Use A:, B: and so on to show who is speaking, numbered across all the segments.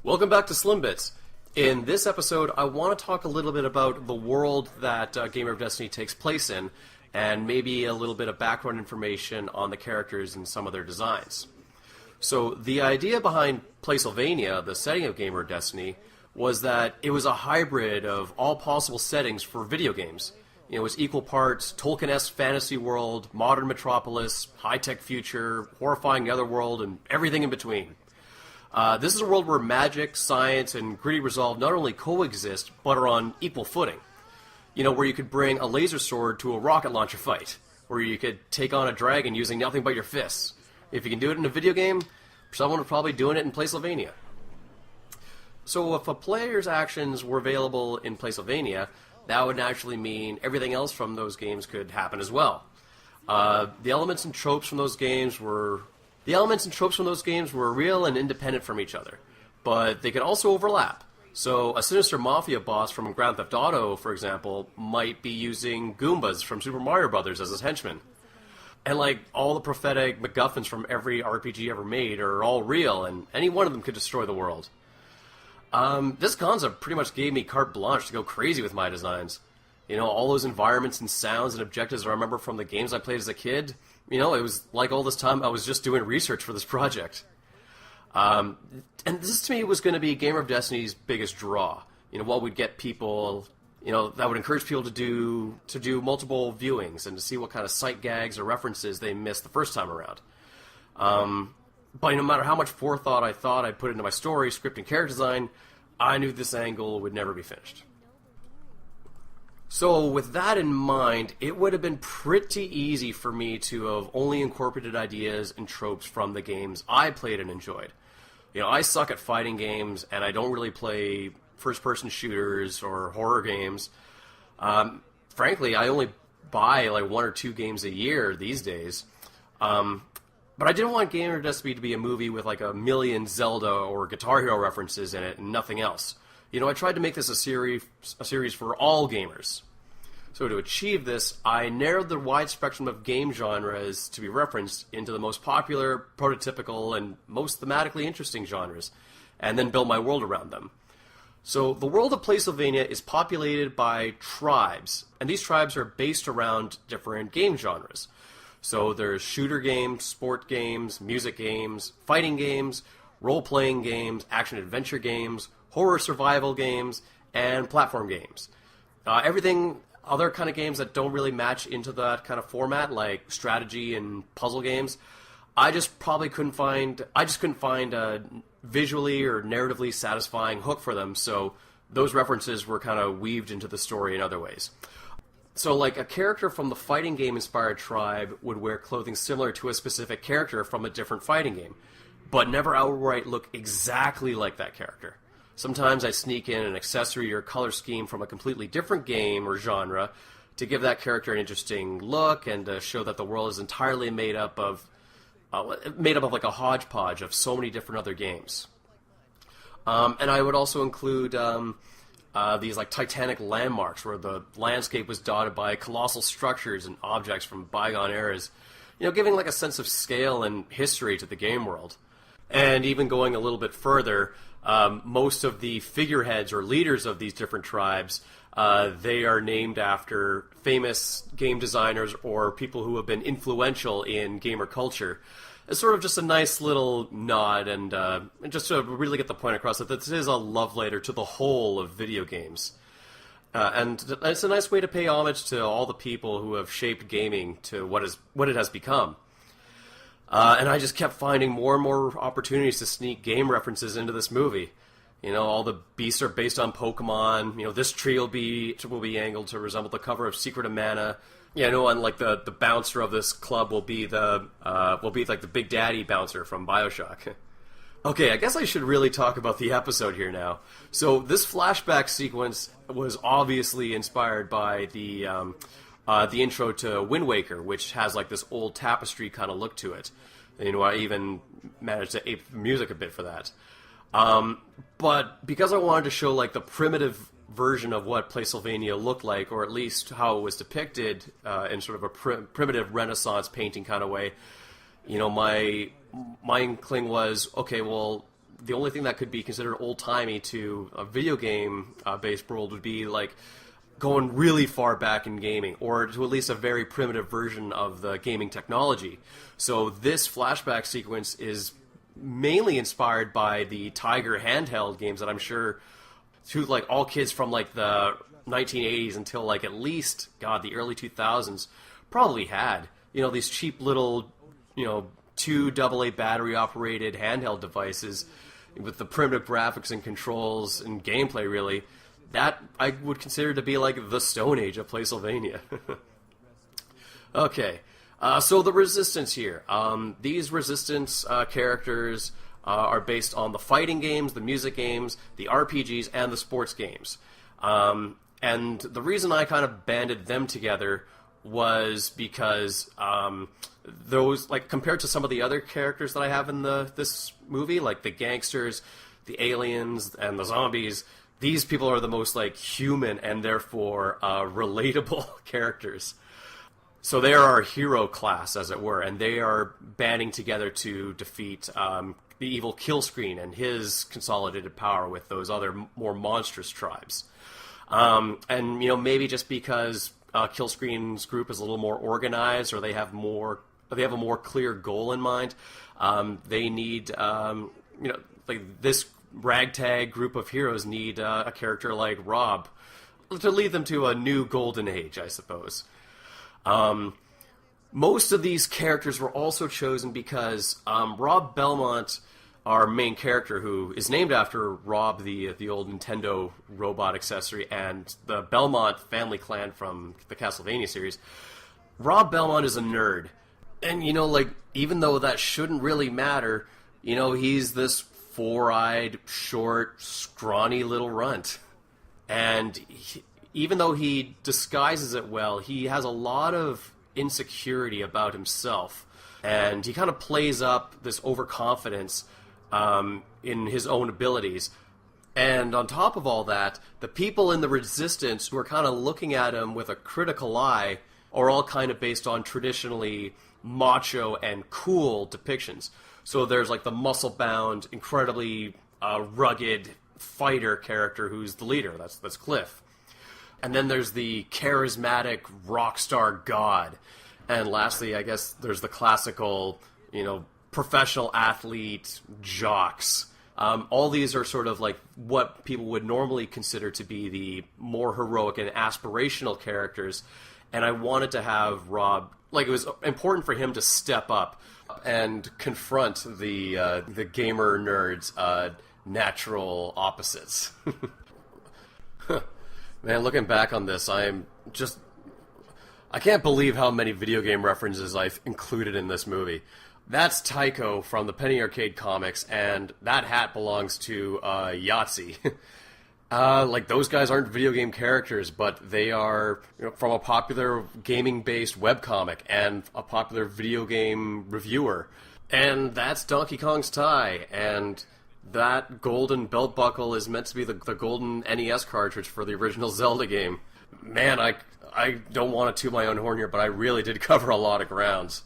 A: Welcome back to SlimBits. In this episode, I want to talk a little bit about the world that Gamer of Destiny takes place in, and maybe a little bit of background information on the characters and some of their designs. So the idea behind Playsylvania, the setting of Gamer of Destiny, was that it was a hybrid of all possible settings for video games. You know, it was equal parts Tolkien-esque fantasy world, modern metropolis, high-tech future, horrifying netherworld, and everything in between. This is a world where magic, science, and gritty resolve not only coexist, but are on equal footing. You know, where you could bring a laser sword to a rocket launcher fight, where you could take on a dragon using nothing but your fists. If you can do it in a video game, someone would probably doing it in Playsylvania. So if a player's actions were available in Playsylvania, that would naturally mean everything else from those games could happen as well. The elements and tropes from those games were real and independent from each other, but they could also overlap. So a sinister mafia boss from Grand Theft Auto, for example, might be using Goombas from Super Mario Bros. As his henchmen. And like all the prophetic MacGuffins from every RPG ever made are all real, and any one of them could destroy the world. This concept pretty much gave me carte blanche to go crazy with my designs. You know, all those environments and sounds and objectives I remember from the games I played as a kid, you know, it was like all this time I was just doing research for this project. And this to me was going to be Gamer of Destiny's biggest draw. You know, what would get people, you know, that would encourage people to do multiple viewings and to see what kind of sight gags or references they missed the first time around. But no matter how much forethought I thought I'd put into my story, script, and character design, I knew this angle would never be finished. So with that in mind, it would have been pretty easy for me to have only incorporated ideas and tropes from the games I played and enjoyed. You know, I suck at fighting games, and I don't really play first-person shooters or horror games. Frankly, I only buy like 1 or 2 games a year these days. But I didn't want Gamer of Destiny to be a movie with like a million Zelda or Guitar Hero references in it and nothing else. You know, I tried to make this a series for all gamers. So to achieve this, I narrowed the wide spectrum of game genres to be referenced into the most popular, prototypical, and most thematically interesting genres, and then built my world around them. So the world of Playsylvania is populated by tribes, and these tribes are based around different game genres. So there's shooter games, sport games, music games, fighting games, role-playing games, action-adventure games, horror survival games, and platform games. Other kind of games that don't really match into that kind of format, like strategy and puzzle games, I just couldn't find a visually or narratively satisfying hook for them, so those references were kind of weaved into the story in other ways. So like a character from the fighting game inspired tribe would wear clothing similar to a specific character from a different fighting game, but never outright look exactly like that character. Sometimes I sneak in an accessory or color scheme from a completely different game or genre to give that character an interesting look and to show that the world is entirely made up of like a hodgepodge of so many different other games. And I would also include these like titanic landmarks where the landscape was dotted by colossal structures and objects from bygone eras, you know, giving like a sense of scale and history to the game world. And even going a little bit further, most of the figureheads or leaders of these different tribes, they are named after famous game designers or people who have been influential in gamer culture. It's sort of just a nice little nod and just to really get the point across that this is a love letter to the whole of video games. And it's a nice way to pay homage to all the people who have shaped gaming to what it has become. And I just kept finding more and more opportunities to sneak game references into this movie. You know, all the beasts are based on Pokemon. You know, this tree will be angled to resemble the cover of Secret of Mana. Yeah, no, and like the bouncer of this club will be like the Big Daddy bouncer from BioShock. Okay, I guess I should really talk about the episode here now. So this flashback sequence was obviously inspired by the intro to Wind Waker, which has like this old tapestry kind of look to it. And, you know, I even managed to ape the music a bit for that. But because I wanted to show like the primitive version of what Playsylvania looked like, or at least how it was depicted in sort of a primitive Renaissance painting kind of way, you know, my inkling was, okay, well, the only thing that could be considered old-timey to a video game based world would be like going really far back in gaming, or to at least a very primitive version of the gaming technology. So this flashback sequence is mainly inspired by the Tiger handheld games that I'm sure to like all kids from like the 1980s until like at least the early 2000s probably had. These cheap little 2 AA battery operated handheld devices with the primitive graphics and controls and gameplay, really, that I would consider to be like the Stone Age of Playsylvania. Okay, so the Resistance here. These Resistance characters are based on the fighting games, the music games, the RPGs, and the sports games. And the reason I kind of banded them together was because those, like, compared to some of the other characters that I have in this movie, like the gangsters, the aliens, and the zombies, these people are the most like human and therefore relatable characters. So they are our hero class, as it were, and they are banding together to defeat the evil Killscreen and his consolidated power with those other more monstrous tribes. And maybe just because Killscreen's group is a little more organized, or they have a more clear goal in mind. They need, like this ragtag group of heroes need a character like Rob to lead them to a new golden age, I suppose. Most of these characters were also chosen because Rob Belmont, our main character, who is named after Rob, the old Nintendo robot accessory, and the Belmont family clan from the Castlevania series, Rob Belmont is a nerd. And, even though that shouldn't really matter, he's this four-eyed, short, scrawny little runt. And even though he disguises it well, he has a lot of insecurity about himself. And he kind of plays up this overconfidence in his own abilities. And on top of all that, the people in the Resistance who are kind of looking at him with a critical eye are all kind of based on traditionally macho and cool depictions. So there's like the muscle-bound, incredibly rugged fighter character who's the leader. That's Cliff. And then there's the charismatic rock star god. And lastly, I guess there's the classical, professional athlete jocks. All these are sort of like what people would normally consider to be the more heroic and aspirational characters. And I wanted to have Rob, like, it was important for him to step up and confront the gamer nerds' natural opposites. Man, looking back on this, I can't believe how many video game references I've included in this movie. That's Tycho from the Penny Arcade comics, and that hat belongs to Yahtzee. Like, those guys aren't video game characters, but they are from a popular gaming-based webcomic and a popular video game reviewer. And that's Donkey Kong's tie, and that golden belt buckle is meant to be the golden NES cartridge for the original Zelda game. Man, I don't want to toot my own horn here, but I really did cover a lot of grounds.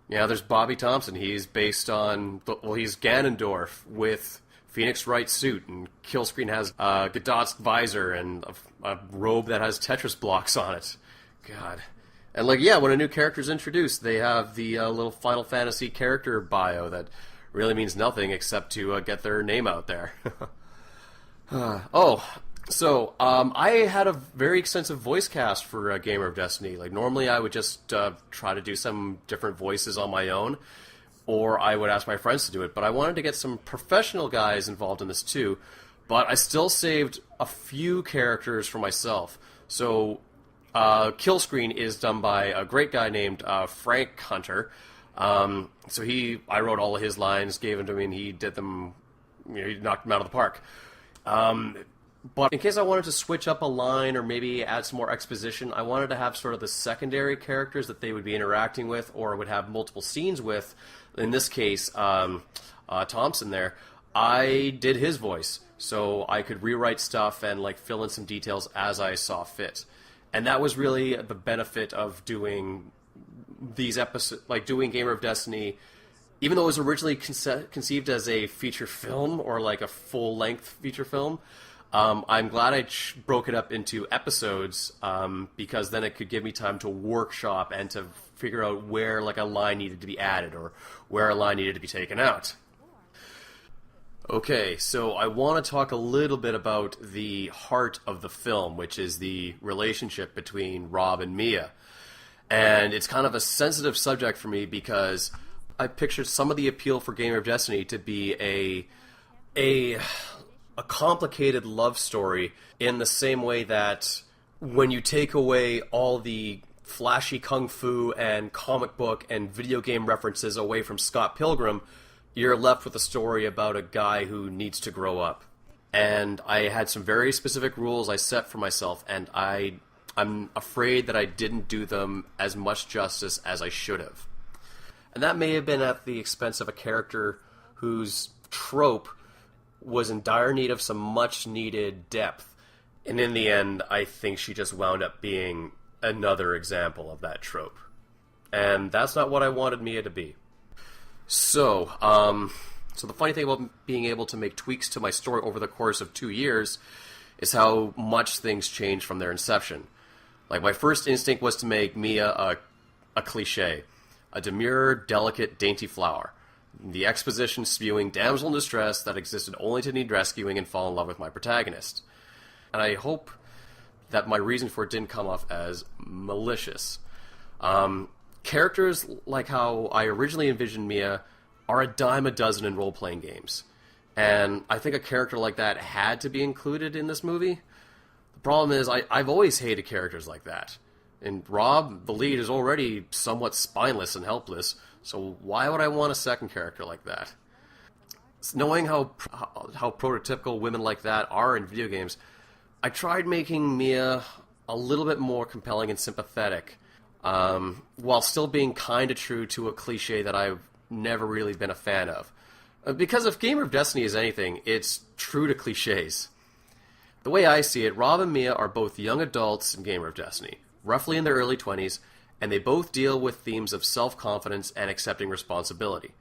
A: Yeah, there's Bobby Thompson. He's based on, he's Ganondorf with Phoenix Wright's suit, and Killscreen has Godot's visor and a robe that has Tetris blocks on it. God. And when a new character's introduced, they have the little Final Fantasy character bio that really means nothing except to get their name out there. So I had a very extensive voice cast for Gamer of Destiny. Like, normally I would just try to do some different voices on my own, or I would ask my friends to do it. But I wanted to get some professional guys involved in this too. But I still saved a few characters for myself. So Killscreen is done by a great guy named Frank Hunter. So I wrote all of his lines, gave them to me, and he did them. He knocked them out of the park. But in case I wanted to switch up a line or maybe add some more exposition, I wanted to have sort of the secondary characters that they would be interacting with or would have multiple scenes with. In this case, Thompson there, I did his voice, so I could rewrite stuff and fill in some details as I saw fit. And that was really the benefit of doing these episodes, doing Gamer of Destiny even though it was originally conceived as a feature film or like a full-length feature film, I'm glad I broke it up into episodes because then it could give me time to workshop and to figure out where like a line needed to be added or where a line needed to be taken out. Okay, so I want to talk a little bit about the heart of the film, which is the relationship between Rob and Mia. And it's kind of a sensitive subject for me because I pictured some of the appeal for Gamer of Destiny to be a complicated love story in the same way that when you take away all the flashy kung fu and comic book and video game references away from Scott Pilgrim, you're left with a story about a guy who needs to grow up. And I had some very specific rules I set for myself, and I'm afraid that I didn't do them as much justice as I should have. And that may have been at the expense of a character whose trope was in dire need of some much-needed depth. And in the end, I think she just wound up being another example of that trope. And that's not what I wanted Mia to be. So the funny thing about being able to make tweaks to my story over the course of 2 years is how much things change from their inception. Like, my first instinct was to make Mia a cliche, a demure, delicate, dainty flower, the exposition spewing damsel in distress that existed only to need rescuing and fall in love with my protagonist. And I hope that my reason for it didn't come off as malicious. Characters like how I originally envisioned Mia are a dime a dozen in role-playing games. And I think a character like that had to be included in this movie. The problem is, I've always hated characters like that. And Rob, the lead, is already somewhat spineless and helpless, so why would I want a second character like that? Knowing how prototypical women like that are in video games, I tried making Mia a little bit more compelling and sympathetic, while still being kind of true to a cliche that I've never really been a fan of. Because if Gamer of Destiny is anything, it's true to cliches. The way I see it, Rob and Mia are both young adults in Gamer of Destiny, roughly in their early 20s, and they both deal with themes of self-confidence and accepting responsibility.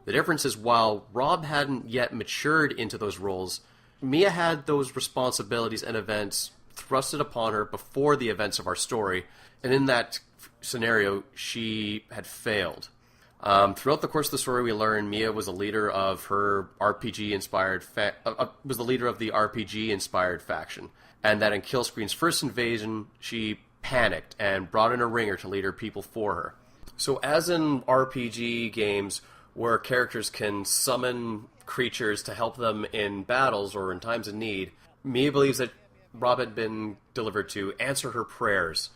A: The difference is, while Rob hadn't yet matured into those roles, Mia had those responsibilities and events thrusted upon her before the events of our story, and in that scenario, she had failed. Throughout the course of the story, we learn Mia was a leader of her RPG-inspired was the leader of the RPG-inspired faction, and that in Killscreen's first invasion, she panicked and brought in a ringer to lead her people for her. So, as in RPG games where characters can summon creatures to help them in battles or in times of need, Mia believes that Rob had been delivered to answer her prayers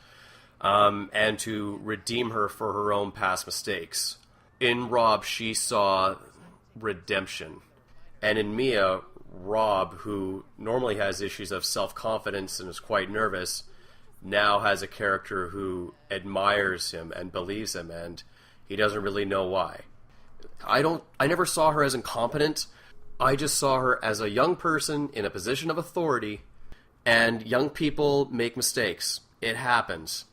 A: and to redeem her for her own past mistakes. In Rob, she saw redemption. And in Mia, Rob, who normally has issues of self-confidence and is quite nervous, now has a character who admires him and believes him, and he doesn't really know why. I never saw her as incompetent. I just saw her as a young person in a position of authority, and young people make mistakes. It happens.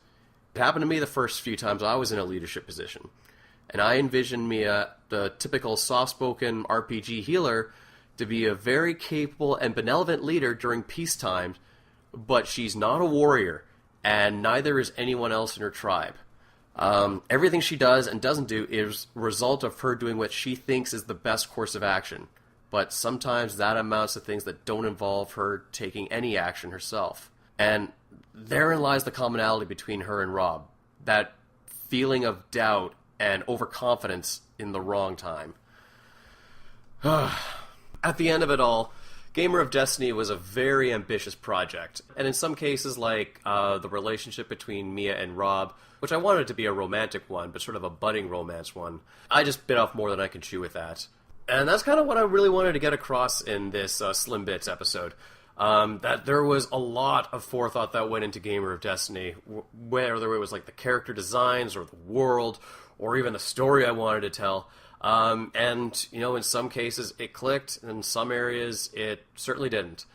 A: It happened to me the first few times I was in a leadership position. And I envisioned Mia, the typical soft-spoken RPG healer, to be a very capable and benevolent leader during peacetime, but she's not a warrior, and neither is anyone else in her tribe. Everything she does and doesn't do is a result of her doing what she thinks is the best course of action, but sometimes that amounts to things that don't involve her taking any action herself. And therein lies the commonality between her and Rob, that feeling of doubt and overconfidence in the wrong time. At the end of it all, Gamer of Destiny was a very ambitious project, and in some cases, like the relationship between Mia and Rob, which I wanted to be a romantic one, but sort of a budding romance one, I just bit off more than I could chew with that. And that's kind of what I really wanted to get across in this SlimBits episode. That there was a lot of forethought that went into Gamer of Destiny, whether it was like the character designs or the world, or even the story I wanted to tell. And, you know, in some cases it clicked, and in some areas it certainly didn't.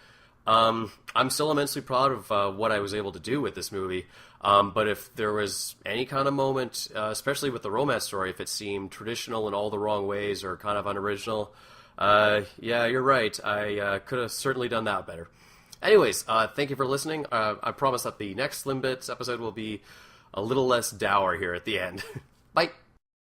A: I'm still immensely proud of what I was able to do with this movie. But if there was any kind of moment, especially with the romance story, if it seemed traditional in all the wrong ways or kind of unoriginal, yeah, you're right. I could have certainly done that better. Anyways, thank you for listening. I promise that the next SlimBits episode will be a little less dour here at the end. Bye.